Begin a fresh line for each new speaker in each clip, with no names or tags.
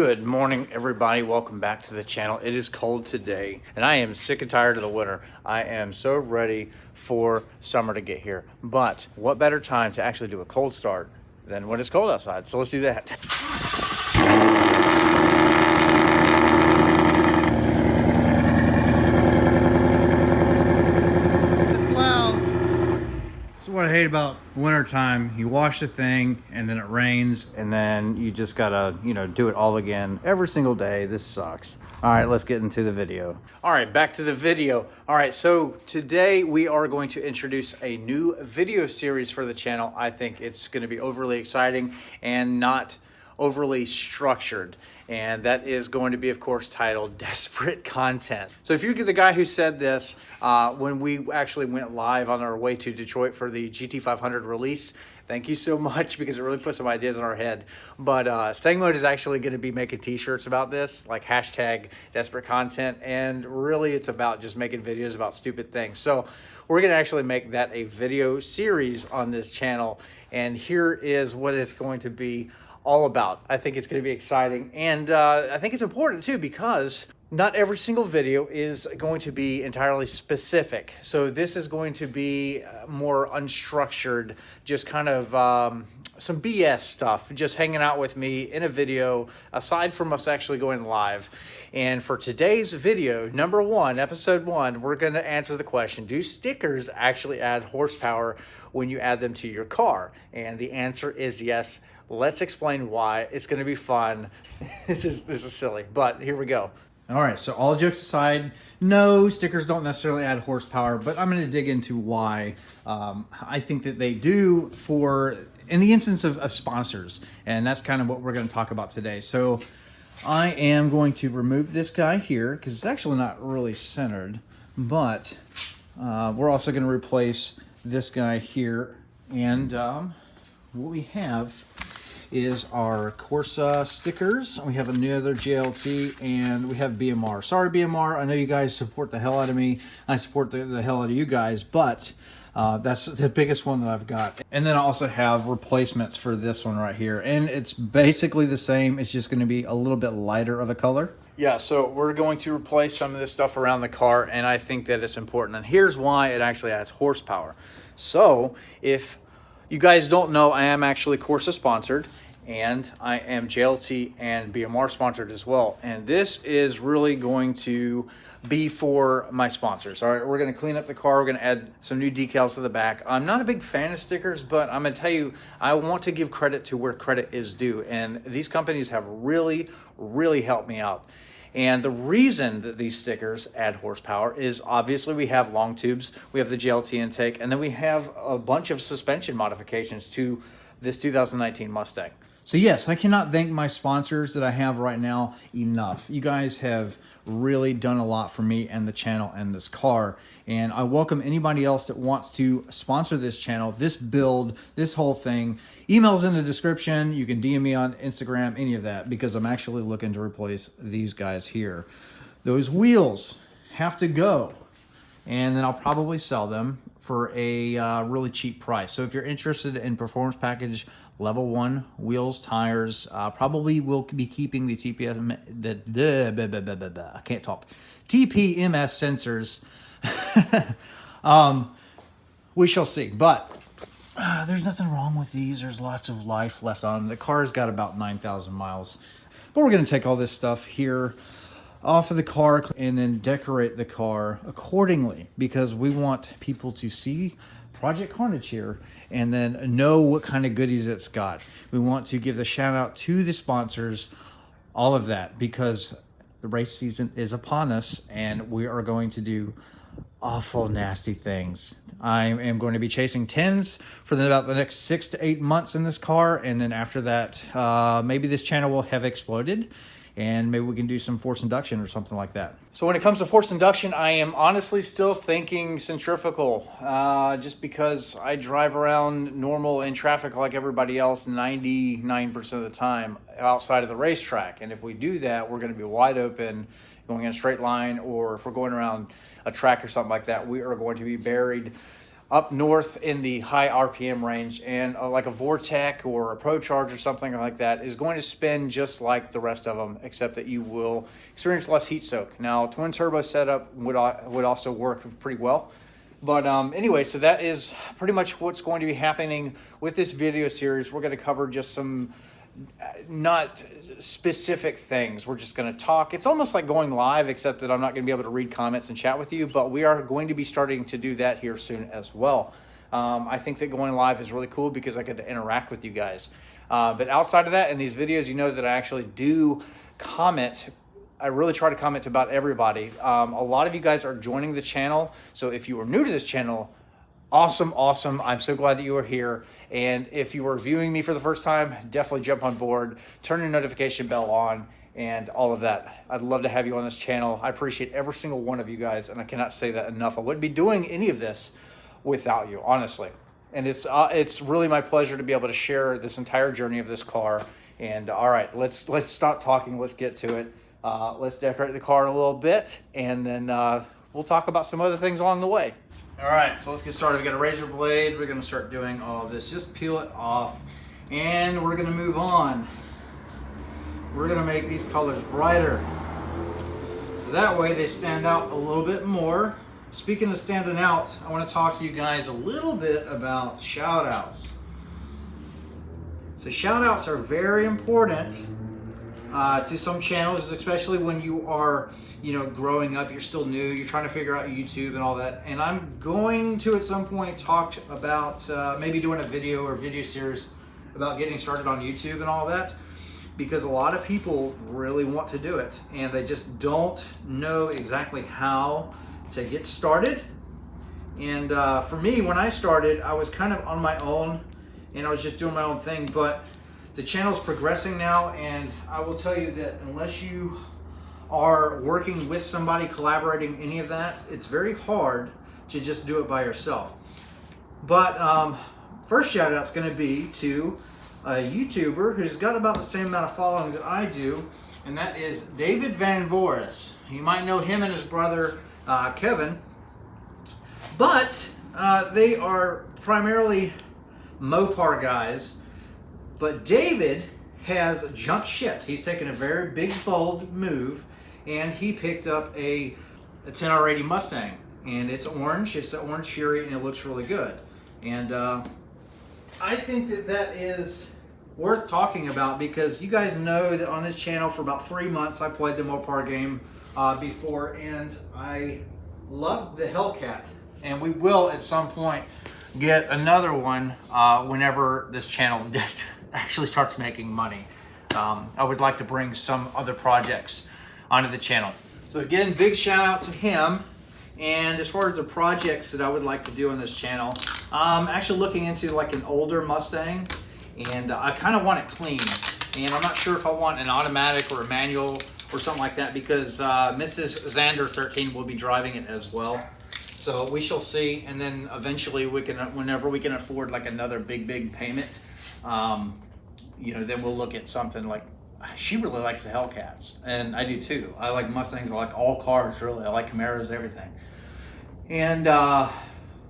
Good morning, everybody. Welcome back to the channel. It is cold today, and I am sick and tired of the winter. I am so ready for summer to get here. But what better time to actually do a cold start than when it's cold outside? So let's do that. What I hate about winter time, you wash the thing and then it rains and then you just gotta, do it all again every single day. This sucks. All right, let's get into the video. All right, back to the video. All right, so today we are going to introduce a new video series for the channel. I think it's going to be overly exciting and not overly structured, and that is going to be, of course, titled Desperate Content. So if you're the guy who said this when we actually went live on our way to Detroit for the GT500 release, thank you so much, because it really put some ideas in our head. But Staying Mode is actually going to be making t-shirts about this, like hashtag Desperate Content, and really it's about just making videos about stupid things. So we're going to actually make that a video series on this channel, and here is what it's going to be all about. I think it's going to be exciting, and I think it's important too, because not every single video is going to be entirely specific. So this is going to be more unstructured, just kind of some BS stuff, just hanging out with me in a video, aside from us actually going live. And for today's video, number one, episode 1, we're going to answer the question, do stickers actually add horsepower when you add them to your car? And the answer is yes. Let's explain why. It's going to be fun. This is silly, but here we go. All right, so all jokes aside, no, stickers don't necessarily add horsepower, but I'm going to dig into why I think that they do in the instance of sponsors, and that's kind of what we're going to talk about today. So I am going to remove this guy here because it's actually not really centered, but we're also going to replace this guy here, and what we have is our Corsa stickers. We have another JLT, and we have BMR. Sorry, BMR, I know you guys support the hell out of me. I support the hell out of you guys, but that's the biggest one that I've got. And then I also have replacements for this one right here, and it's basically the same. It's just going to be a little bit lighter of a color. Yeah, so we're going to replace some of this stuff around the car, and I think that it's important. And here's why it actually adds horsepower. So if you guys don't know, I am actually Corsa sponsored, and I am JLT and BMR sponsored as well. And this is really going to be for my sponsors. All right, we're going to clean up the car. We're going to add some new decals to the back. I'm not a big fan of stickers, but I'm going to tell you, I want to give credit to where credit is due. And these companies have really, really helped me out. And the reason that these stickers add horsepower is obviously we have long tubes, we have the JLT intake, and then we have a bunch of suspension modifications to this 2019 Mustang. So yes, I cannot thank my sponsors that I have right now enough. You guys have really done a lot for me and the channel and this car, and I welcome anybody else that wants to sponsor this channel, this build, this whole thing. Emails in the description. You can DM me on Instagram, any of that, because I'm actually looking to replace these guys here. Those wheels have to go, and then I'll probably sell them for a really cheap price. So if you're interested in performance package level 1 wheels, tires, probably will be keeping the TPMS sensors. We shall see, but there's nothing wrong with these. There's lots of life left on them. The car's got about 9,000 miles, but we're going to take all this stuff here off of the car and then decorate the car accordingly, because we want people to see Project Carnage here and then know what kind of goodies it's got. We want to give the shout out to the sponsors, all of that, because the race season is upon us and we are going to do awful nasty things. I am going to be chasing 10s for about the next 6 to 8 months in this car, and then after that maybe this channel will have exploded, and maybe we can do some force induction or something like that. So when it comes to force induction, I am honestly still thinking centrifugal, just because I drive around normal in traffic like everybody else 99% of the time outside of the racetrack. And if we do that, we're going to be wide open, going in a straight line, or if we're going around a track or something like that, we are going to be buried up north in the high RPM range, and like a Vortec or a Pro Charge or something like that is going to spin just like the rest of them, except that you will experience less heat soak. Now, twin turbo setup would also work pretty well. But anyway, so that is pretty much what's going to be happening with this video series. We're going to cover just some not specific things. We're just going to talk. It's almost like going live, except that I'm not going to be able to read comments and chat with you, but we are going to be starting to do that here soon as well. I think that going live is really cool because I get to interact with you guys. But outside of that, in these videos, you know that I actually do comment. I really try to comment about everybody. A lot of you guys are joining the channel. So if you are new to this channel, awesome. I'm so glad that you are here. And if you are viewing me for the first time, definitely jump on board, turn your notification bell on, and all of that. I'd love to have you on this channel. I appreciate every single one of you guys, and I cannot say that enough. I wouldn't be doing any of this without you, honestly. And it's really my pleasure to be able to share this entire journey of this car. And all right, let's stop talking. Let's get to it. Let's decorate the car a little bit, and then we'll talk about some other things along the way. All right, so let's get started. We got a razor blade. We're gonna start doing all of this. Just peel it off, and we're gonna move on. We're gonna make these colors brighter, so that way they stand out a little bit more. Speaking of standing out, I wanna talk to you guys a little bit about shout outs. So shout outs are very important to some channels, especially when you are, growing up, you're still new, you're trying to figure out YouTube and all that. And I'm going to, at some point, talk about maybe doing a video or video series about getting started on YouTube and all that, because a lot of people really want to do it and they just don't know exactly how to get started. And for me, when I started, I was kind of on my own and I was just doing my own thing, but the channel's progressing now, and I will tell you that unless you are working with somebody, collaborating, any of that, it's very hard to just do it by yourself. But first shout out's going to be to a YouTuber who's got about the same amount of following that I do, and that is David Van Voris. You might know him and his brother Kevin, but they are primarily Mopar guys. But David has jumped ship. He's taken a very big, bold move, and he picked up a 10R80 Mustang. And it's orange. It's the Orange Fury, and it looks really good. And I think that is worth talking about, because you guys know that on this channel for about 3 months I played the Mopar game before, and I love the Hellcat. And we will at some point get another one whenever this channel actually starts making money. I would like to bring some other projects onto the channel. So again, big shout out to him. And as far as the projects that I would like to do on this channel, I'm actually looking into like an older Mustang, and I kind of want it clean. And I'm not sure if I want an automatic or a manual or something like that, because Mrs. Xander 13 will be driving it as well. So we shall see, and then eventually we can, whenever we can afford like another big payment, then we'll look at something like, she really likes the Hellcats, and I do too. I like Mustangs, I like all cars really. I like Camaros, everything. And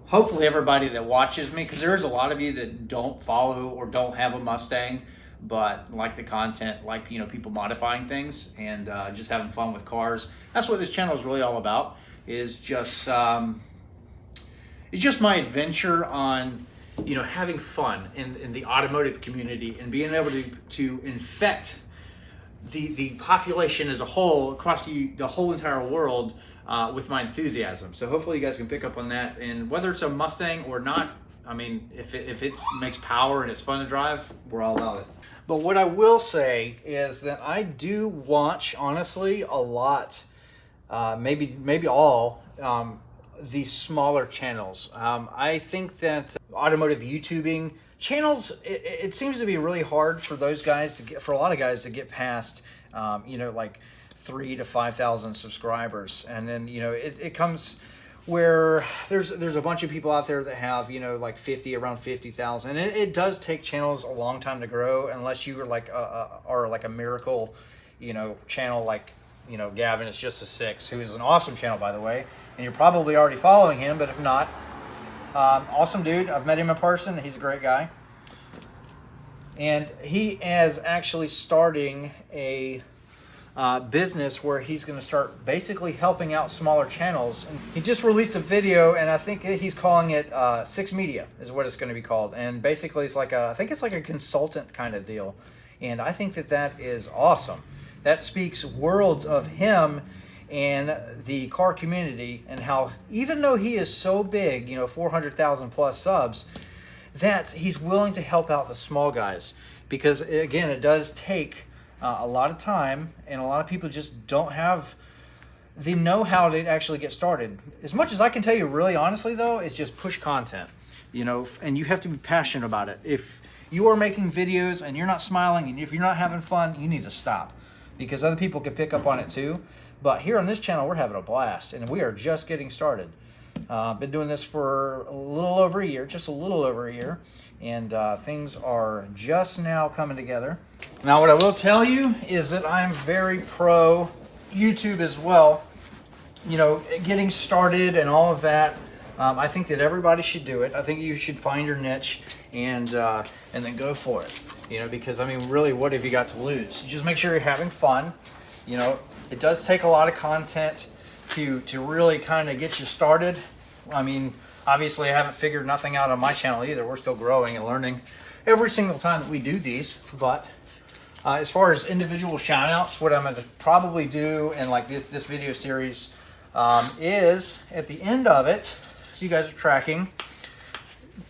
hopefully everybody that watches me, because there's a lot of you that don't follow or don't have a Mustang, but like the content, like, people modifying things and just having fun with cars. That's what this channel is really all about, is just it's just my adventure on having fun in the automotive community, and being able to infect the population as a whole across the whole entire world with my enthusiasm. So hopefully you guys can pick up on that, and whether it's a Mustang or not, I mean, if it makes power and it's fun to drive, we're all about it. But what I will say is that I do watch, honestly, a lot, maybe all, these smaller channels. I think that automotive YouTubing channels, it seems to be really hard for those guys to get, for a lot of guys to get past, like 3,000 to 5,000 subscribers. And then, it comes where there's a bunch of people out there that have, like around 50,000. And it does take channels a long time to grow, unless you are like a miracle, channel like, Gavin is just a 6, who is an awesome channel, by the way. And you're probably already following him, but if not, Awesome dude. I've met him in person. He's a great guy. And he is actually starting a business where he's going to start basically helping out smaller channels. And he just released a video, and I think he's calling it Six Media is what it's going to be called. And basically it's like I think it's like a consultant kind of deal. And I think that is awesome. That speaks worlds of him and the car community, and how even though he is so big, 400,000 plus subs, that he's willing to help out the small guys. Because again, it does take a lot of time, and a lot of people just don't have the know-how to actually get started. As much as I can tell you really honestly though, it's just push content, and you have to be passionate about it. If you are making videos and you're not smiling, and if you're not having fun, you need to stop, because other people can pick up on it too. But here on this channel, we're having a blast, and we are just getting started. Been doing this for a little over a year, just a little over a year, and things are just now coming together. Now, what I will tell you is that I'm very pro YouTube as well. Getting started and all of that. I think that everybody should do it. I think you should find your niche and then go for it. Because I mean, really, what have you got to lose? Just make sure you're having fun. It does take a lot of content to really kind of get you started. I mean, obviously I haven't figured nothing out on my channel either. We're still growing and learning every single time that we do these. But as far as individual shout outs, what I'm going to probably do in like this video series is at the end of it, so you guys are tracking,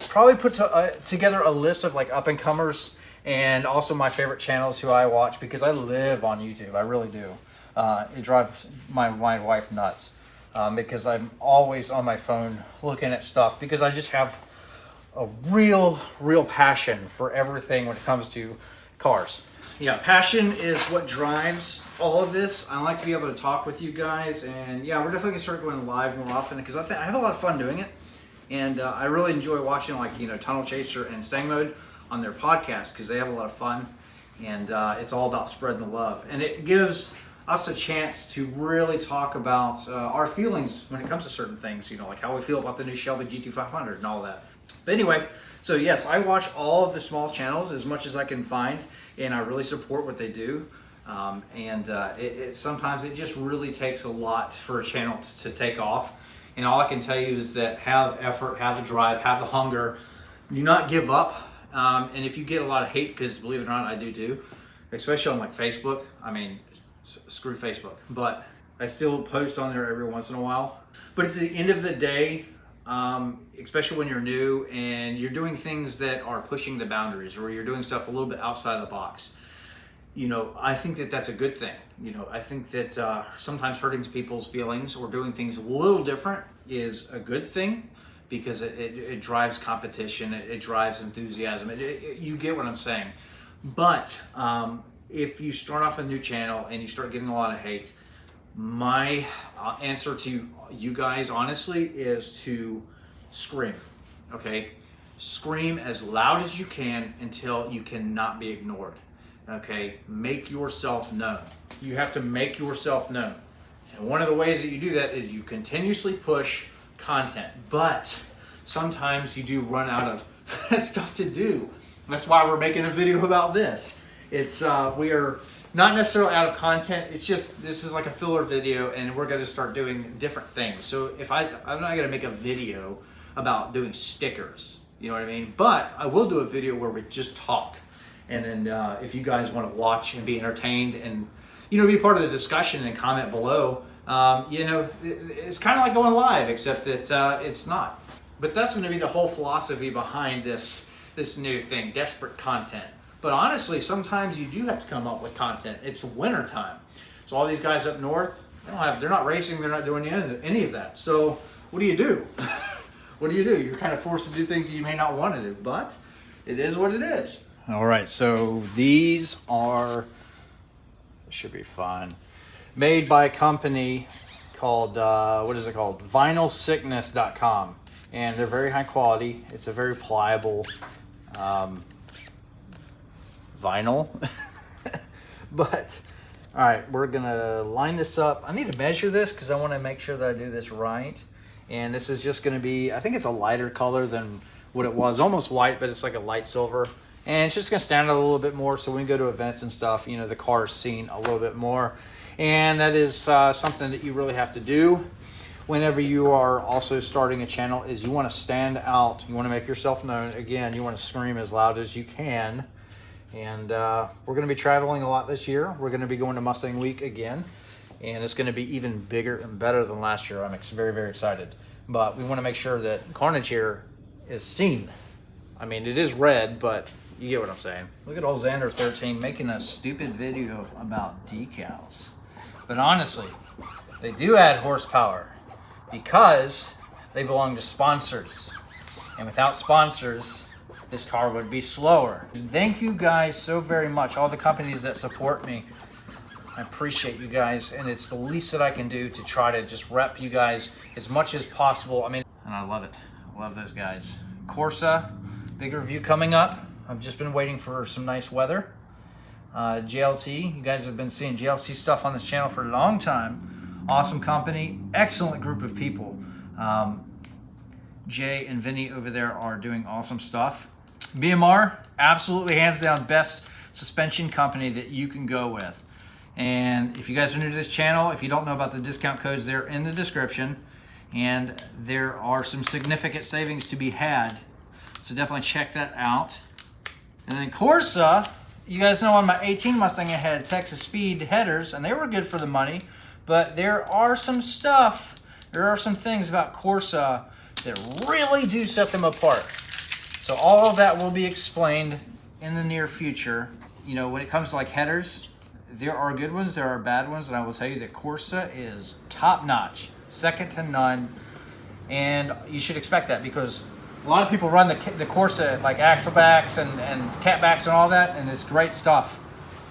probably put together a list of like up and comers and also my favorite channels who I watch, because I live on YouTube. I really do. It drives my wife nuts because I'm always on my phone looking at stuff, because I just have a real passion for everything when it comes to cars. Yeah, passion is what drives all of this. I like to be able to talk with you guys, and yeah, we're definitely gonna start going live more often, because I have a lot of fun doing it, and I really enjoy watching like Tunnel Chaser and Mustang Mode on their podcast, because they have a lot of fun, and it's all about spreading the love, and it gives us a chance to really talk about our feelings when it comes to certain things, like how we feel about the new Shelby GT500 and all that. But anyway, so yes, I watch all of the small channels as much as I can find, and I really support what they do. Sometimes it just really takes a lot for a channel to take off. And all I can tell you is that have effort, have the drive, have the hunger, do not give up. And if you get a lot of hate, because believe it or not, I do too, especially on like Facebook. I mean, screw Facebook, but I still post on there every once in a while. But at the end of the day, especially when you're new and you're doing things that are pushing the boundaries, or you're doing stuff a little bit outside of the box, I think that that's a good thing. I think that sometimes hurting people's feelings or doing things a little different is a good thing, because it drives competition, it drives enthusiasm. You get what I'm saying. But if you start off a new channel and you start getting a lot of hate, my answer to you guys honestly is to scream. Okay, scream as loud as you can until you cannot be ignored. Okay, make yourself known. You have to make yourself known, and one of the ways that you do that is you continuously push content. But sometimes you do run out of stuff to do. That's why we're making a video about this. It's we are not necessarily out of content. It's just, this is like a filler video, and we're going to start doing different things. So if I'm not going to make a video about doing stickers, you know what I mean? But I will do a video where we just talk. And then if you guys want to watch and be entertained and, be part of the discussion and comment below, it's kind of like going live, except that it's not. But that's going to be the whole philosophy behind this new thing, desperate content. But honestly, sometimes you do have to come up with content. It's winter time. So all these guys up north, they're not racing, they're not doing any of that. So what do you do? What do you do? You're kind of forced to do things that you may not want to do, but it is what it is. All right, so these should be fun. Made by a company called, vinylsickness.com. And they're very high quality. It's a very pliable vinyl. But all right, we're gonna line this up. I need to measure this because I want to make sure that I do this right. And this is just going to be, I think it's a lighter color than what it was. Almost white, but it's like a light silver. And it's just going to stand out a little bit more. So when we go to events and stuff, you know, the car is seen a little bit more. And that is something that you really have to do whenever you are also starting a channel, is you want to stand out. You want to make yourself known. Again, you want to scream as loud as you can. And we're going to be traveling a lot this year. We're going to be going to Mustang Week again. And it's going to be even bigger and better than last year. I'm very, very excited. But we want to make sure that Carnage here is seen. I mean, it is red, but you get what I'm saying. Look at old Xander 13 making a stupid video about decals. But honestly, they do add horsepower because they belong to sponsors. And without sponsors, this car would be slower. Thank you guys so very much, all the companies that support me. I appreciate you guys, and it's the least that I can do to try to just rep you guys as much as possible. I mean, and I love it. I love those guys. Corsa, big review coming up. I've just been waiting for some nice weather. JLT, you guys have been seeing JLT stuff on this channel for a long time. Awesome company, excellent group of people. Jay and Vinny over there are doing awesome stuff. BMR, absolutely hands down best suspension company that you can go with. And if you guys are new to this channel, if you don't know about the discount codes, they're in the description. And there are some significant savings to be had. So definitely check that out. And then Corsa, you guys know on my 18 Mustang I had Texas Speed headers, and they were good for the money. But there are some things about Corsa that really do set them apart. So all of that will be explained in the near future. You know, when it comes to like headers, there are good ones, there are bad ones, and I will tell you that Corsa is top notch, second to none, and you should expect that because a lot of people run the Corsa like axle backs and cat backs and all that, and it's great stuff.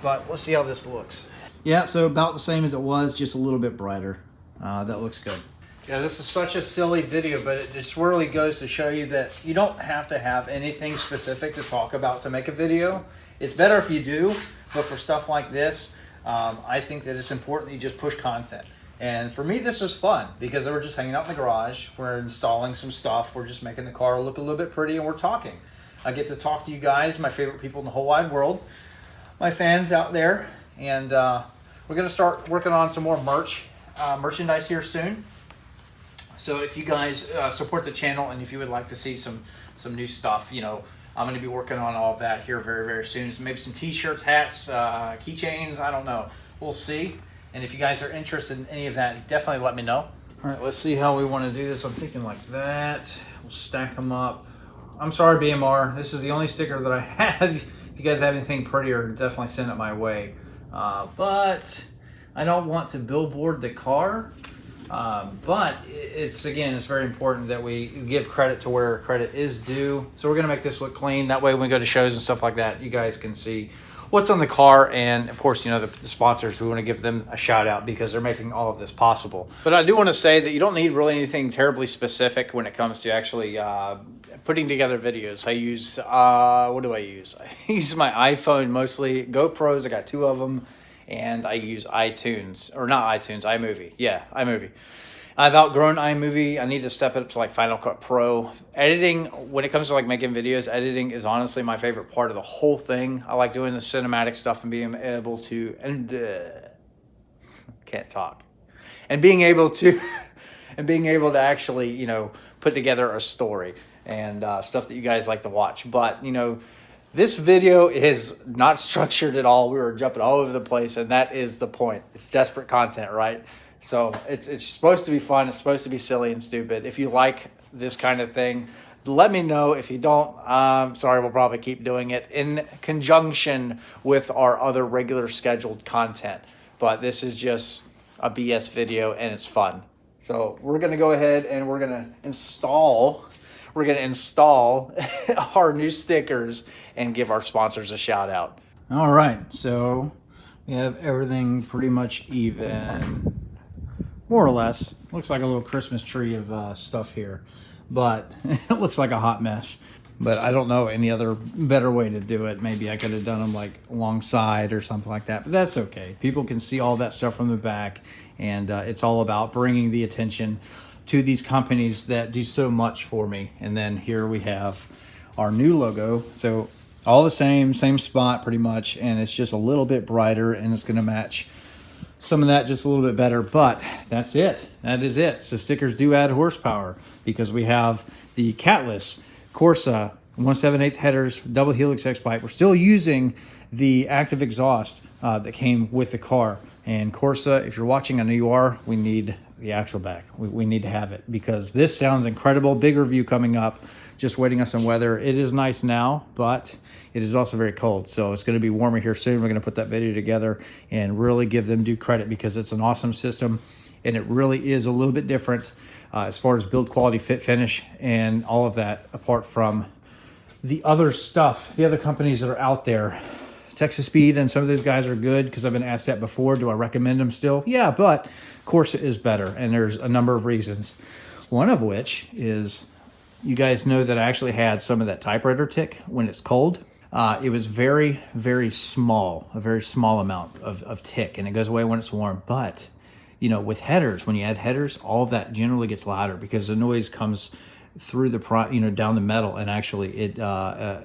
But let's see how this looks. Yeah, so about the same as it was, just a little bit brighter. That looks good. Yeah, this is such a silly video, but it just really goes to show you that you don't have to have anything specific to talk about to make a video. It's better if you do, but for stuff like this, I think that it's important that you just push content. And for me, this is fun because we're just hanging out in the garage. We're installing some stuff. We're just making the car look a little bit pretty, and we're talking. I get to talk to you guys, my favorite people in the whole wide world, my fans out there. And we're going to start working on some more merchandise here soon. So if you guys support the channel and if you would like to see some new stuff, you know, I'm going to be working on all of that here very, very soon. So maybe some t-shirts, hats, keychains, I don't know. We'll see. And if you guys are interested in any of that, definitely let me know. All right, let's see how we want to do this. I'm thinking like that. We'll stack them up. I'm sorry, BMR. This is the only sticker that I have. If you guys have anything prettier, definitely send it my way. But I don't want to billboard the car. But it's very important that we give credit to where credit is due. So we're going to make this look clean. That way when we go to shows and stuff like that, you guys can see what's on the car. And of course, you know, the sponsors, we want to give them a shout out because they're making all of this possible. But I do want to say that you don't need really anything terribly specific when it comes to actually putting together videos. I use, what do I use? I use my iPhone mostly. GoPros, I got 2 of them. And I use iTunes, or not iTunes, iMovie. Yeah, iMovie. I've outgrown iMovie. I need to step it up to like Final Cut Pro. Editing, when it comes to like making videos, editing is honestly my favorite part of the whole thing. I like doing the cinematic stuff and being able to, can't talk. And being able to, actually, you know, put together a story and stuff that you guys like to watch. But, you know, this video is not structured at all. We were jumping all over the place, and that is the point. It's desperate content, right? So it's supposed to be fun. It's supposed to be silly and stupid. If you like this kind of thing, let me know. If you don't, sorry, we'll probably keep doing it in conjunction with our other regular scheduled content. But this is just a BS video, and it's fun. So we're going to go ahead and we're going to install our new stickers and give our sponsors a shout out. All right, so we have everything pretty much even, more or less. Looks like a little Christmas tree of stuff here, but it looks like a hot mess. But I don't know any other better way to do it. Maybe I could have done them like alongside or something like that, but that's okay. People can see all that stuff from the back, and it's all about bringing the attention to these companies that do so much for me. And then here we have our new logo. So all the same spot pretty much, and it's just a little bit brighter, and it's going to match some of that just a little bit better. But that's it. That is it. So stickers do add horsepower, because we have the catless Corsa 1/7/8 headers, double helix X pipe. We're still using the active exhaust that came with the car. And Corsa, if you're watching, I know you are, we need the axle back. We need to have it, because this sounds incredible. Big review coming up, just waiting on some weather. It is nice now, but it is also very cold. So it's going to be warmer here soon. We're going to put that video together and really give them due credit, because it's an awesome system. And it really is a little bit different as far as build quality, fit, finish, and all of that, apart from the other stuff, the other companies that are out there. Texas Speed and some of those guys are good, because I've been asked that before. Do I recommend them still? Yeah, but Corsa is better, and there's a number of reasons. One of which is, you guys know that I actually had some of that typewriter tick when it's cold. It was very, very small, a very small amount of tick, and it goes away when it's warm. But, you know, with headers, when you add headers, all of that generally gets louder, because the noise comes through the, down the metal, and actually it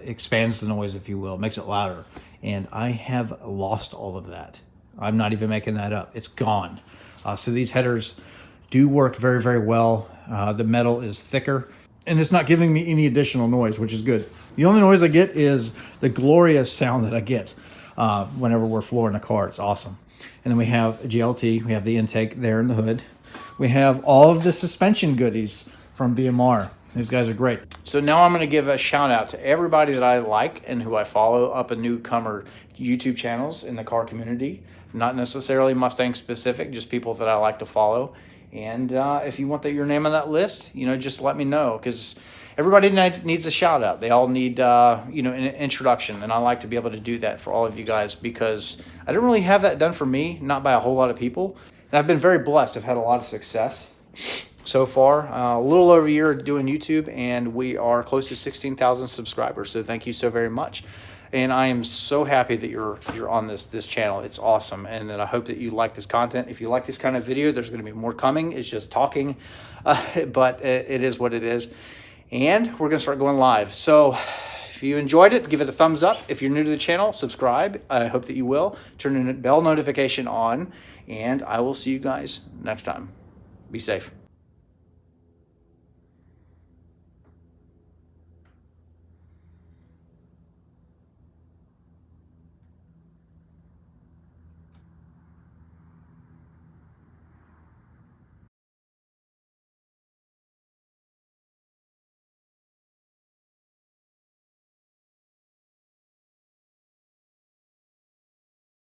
expands the noise, if you will, makes it louder. And I have lost all of that. I'm not even making that up. It's gone. So these headers do work very, very well. The metal is thicker, and it's not giving me any additional noise, which is good. The only noise I get is the glorious sound that I get whenever we're flooring a car. It's awesome. And then we have a GLT. We have the intake there in the hood. We have all of the suspension goodies from BMR. These guys are great. So now I'm going to give a shout out to everybody that I like and who I follow up in newcomer YouTube channels in the car community. Not necessarily Mustang specific, just people that I like to follow. And if you want your name on that list, just let me know, because everybody needs a shout out. They all need, an introduction. And I like to be able to do that for all of you guys, because I don't really have that done for me, not by a whole lot of people. And I've been very blessed. I've had a lot of success so far. A little over a year doing YouTube, and we are close to 16,000 subscribers. So thank you so very much. And I am so happy that you're on this channel. It's awesome. And then I hope that you like this content. If you like this kind of video, there's going to be more coming. It's just talking, but it is what it is. And we're going to start going live. So if you enjoyed it, give it a thumbs up. If you're new to the channel, subscribe. I hope that you will. Turn the bell notification on, and I will see you guys next time. Be safe.